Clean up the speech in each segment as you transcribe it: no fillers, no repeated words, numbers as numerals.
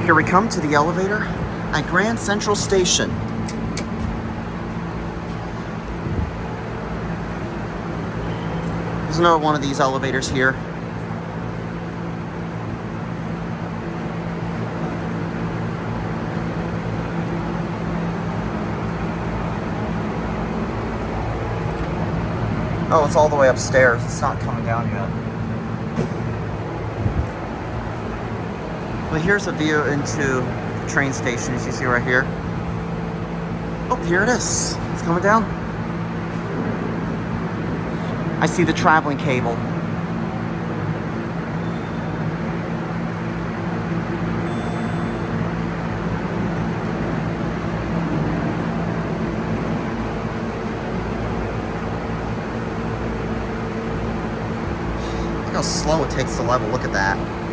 Here we come to the elevator at Grand Central Station. There's another one of these elevators here. Oh, it's all the way upstairs. It's not coming down yet. Well, here's a view into the train station, as you see right here. Oh, here it is. It's coming down. I see the traveling cable. Look how slow it takes to level. Look at that.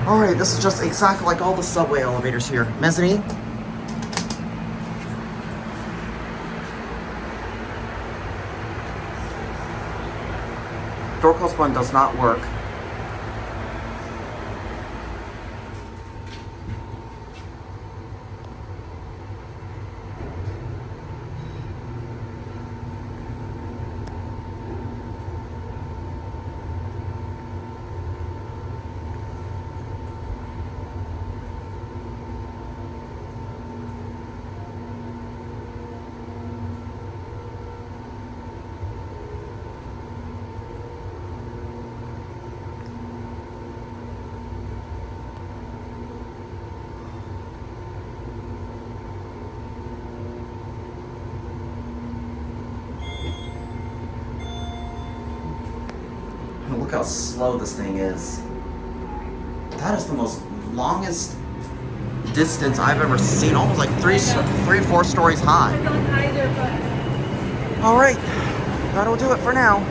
Alright, this is just exactly like all the subway elevators here. Mezzanine. Door close button does not work. Look how slow this thing is. That is the most longest distance I've ever seen. Almost like three or four stories high. Alright, that'll do it for now.